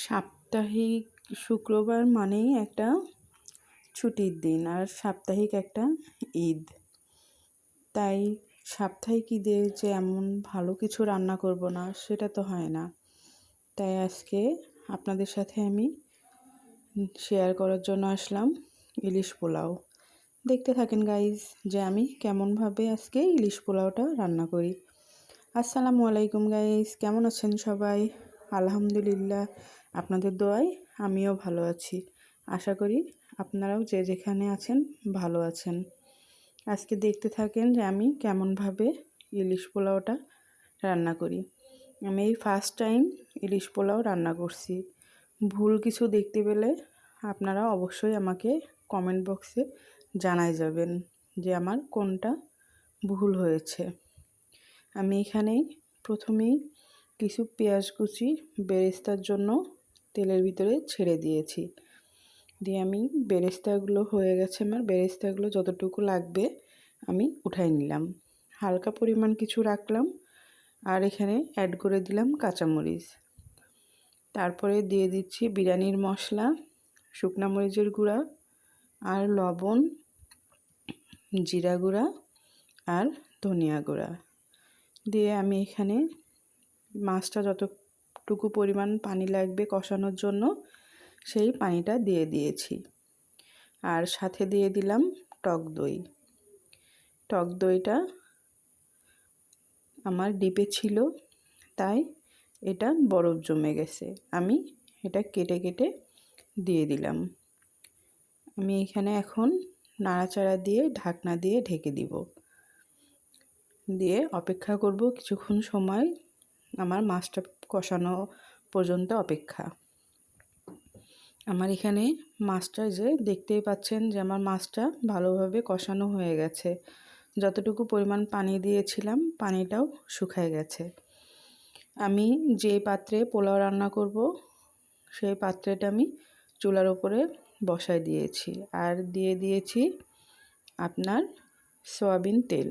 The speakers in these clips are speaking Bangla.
সাপ্তাহিক শুক্রবার মানেই একটা ছুটির দিন আর সাপ্তাহিক একটা ঈদ। তাই সাপ্তাহিক ঈদে যে এমন ভালো কিছু রান্না করব না সেটা তো হয় না। তাই আজকে আপনাদের সাথে আমি শেয়ার করার জন্য আসলাম ইলিশ পোলাও। দেখতে থাকেন গাইজ যে আমি কেমনভাবে আজকে ইলিশ পোলাওটা রান্না করি। আসসালামু আলাইকুম গাইজ, কেমন আছেন সবাই? আলহামদুলিল্লাহ, আপনাদের দোয়ায় আমিও ভালো আছি। আশা করি আপনারাও যে যেখানে আছেন ভালো আছেন। আজকে দেখতে থাকেন যে আমি কেমনভাবে ইলিশ পোলাওটা রান্না করি। আমি এই ফার্স্ট টাইম ইলিশ পোলাও রান্না করছি। ভুল কিছু দেখতে পেলে আপনারা অবশ্যই আমাকে কমেন্ট বক্সে জানাই যাবেন যে আমার কোনটা ভুল হয়েছে। আমি এখানেই প্রথমেই কিছু পেঁয়াজ কুচি বেরেস্তার জন্য তেলের ভিতরে ছেড়ে দিয়েছি। দিয়ে আমি বেরেস্তাগুলো হয়ে গেছে, আমার বেরেস্তাগুলো যতটুকু লাগবে আমি উঠাই নিলাম। হালকা পরিমাণ কিছু রাখলাম আর এখানে অ্যাড করে দিলাম কাঁচামরিচ। তারপরে দিয়ে দিচ্ছি বিরিয়ানির মশলা, শুকনা মরিচের গুঁড়া আর লবণ, জিরা গুঁড়া আর ধনিয়া গুঁড়া দিয়ে আমি এখানে মাছটা যতটুকু পরিমাণ পানি লাগবে কষানোর জন্য সেই পানিটা দিয়ে দিয়েছি। আর সাথে দিয়ে দিলাম টক দই। টক দইটা আমার ডিপে ছিল তাই এটা বরফ জমে গেছে, আমি এটা কেটে কেটে দিয়ে দিলাম। আমি এখানে এখন নাড়াচাড়া দিয়ে ঢাকনা দিয়ে ঢেকে দিব, দিয়ে অপেক্ষা করব কিছুক্ষণ সময়, আমার মাছটা কষানো পর্যন্ত অপেক্ষা। আমার এখানে মাছটা যে দেখতেই পাচ্ছেন যে আমার মাছটা ভালোভাবে কষানো হয়ে গেছে। যতটুকু পরিমাণ পানি দিয়েছিলাম পানিটাও শুকায় গেছে। আমি যে পাত্রে পোলাও রান্না করব সেই পাত্রটা আমি চুলার উপরে বসায় দিয়েছি আর দিয়ে দিয়েছি আপনার সয়াবিন তেল।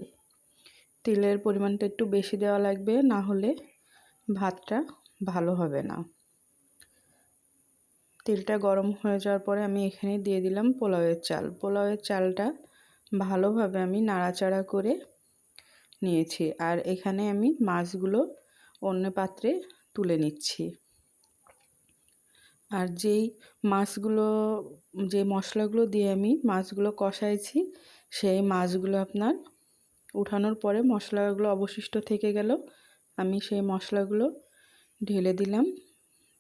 তেলের পরিমাণটা একটু বেশি দেওয়া লাগবে, না হলে ভাতটা ভালো হবে না। তেলটা গরম হয়ে যাওয়ার পরে আমি এখানে দিয়ে দিলাম পোলাওয়ের চাল। পোলাওয়ের চালটা ভালোভাবে আমি নাড়াচাড়া করে নিয়েছি আর এখানে আমি মাছগুলো অন্য পাত্রে তুলে নিচ্ছি। আর যেই মাছগুলো, যে মশলাগুলো দিয়ে আমি মাছগুলো কষাইছি সেই মাছগুলো আপনার উঠানোর পরে মশলাগুলো অবশিষ্ট থেকে গেল, আমি সেই মশলাগুলো ঢেলে দিলাম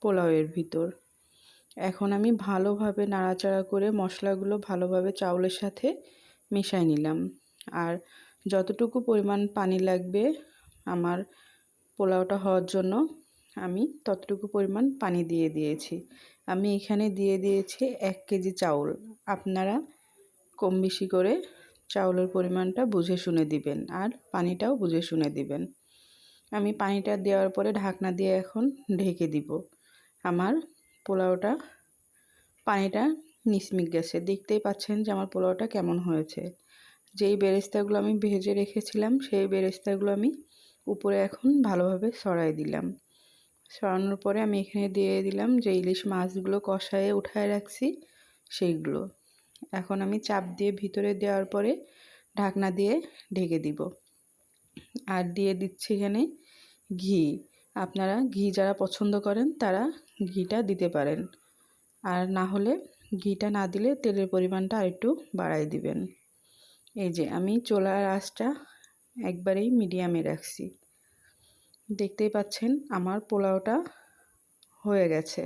পোলাওয়ের ভিতর। এখন আমি ভালোভাবে নাড়াচাড়া করে মশলাগুলো ভালোভাবে চাউলের সাথে মিশিয়ে নিলাম। আর যতটুকু পরিমাণ পানি লাগবে আমার পোলাওটা হওয়ার জন্য আমি ততটুকু পরিমাণ পানি দিয়ে দিয়েছি। আমি এখানে দিয়ে দিয়েছি 1 কেজি চাউল। আপনারা কম বেশি করে চাউলের পরিমাণটা বুঝে শুনে দিবেন আর পানিটাও বুঝে শুনে দিবেন। আমি পানিটা দেওয়ার পরে ঢাকনা দিয়ে এখন ঢেকে দিব। আমার পোলাওটা পানিটা নিচমিক গেছে, দেখতেই পাচ্ছেন যে আমার পোলাওটা কেমন হয়েছে। যেই বেরেস্তাগুলো আমি ভেজে রেখেছিলাম সেই বেরেস্তাগুলো আমি উপরে এখন ভালোভাবে ছড়াই দিলাম। ছড়ানোর পরে আমি এখানে দিয়ে দিলাম যে ইলিশ মাছগুলো কষায়ে উঠায় রাখছি সেইগুলো। এখন আমি চাপ দিয়ে ভিতরে দেওয়ার পরে ঢাকনা দিয়ে ঢেকে দিব। আর দিয়ে দিচ্ছি এখানে ঘি। আপনারা ঘি যারা পছন্দ করেন তারা ঘিটা দিতে পারেন, আর না হলে ঘিটা না দিলে তেলের পরিমাণটা আরেকটু বাড়াই দিবেন। এই যে আমি চুলার আঁচটা একবারেই মিডিয়ামে রাখছি। দেখতেই পাচ্ছেন আমার পোলাওটা হয়ে গেছে।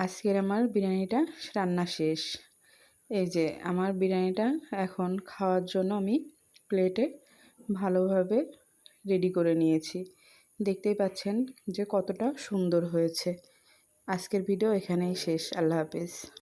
আজকের আমার বিরিয়ানিটা রান্না শেষ। এই যে আমার বিরিয়ানিটা এখন খাওয়ার জন্য আমি প্লেটে ভালোভাবে রেডি করে নিয়েছি। দেখতেই পাচ্ছেন যে কতটা সুন্দর হয়েছে। আজকের ভিডিও এখানেই শেষ। আল্লাহ হাফেজ।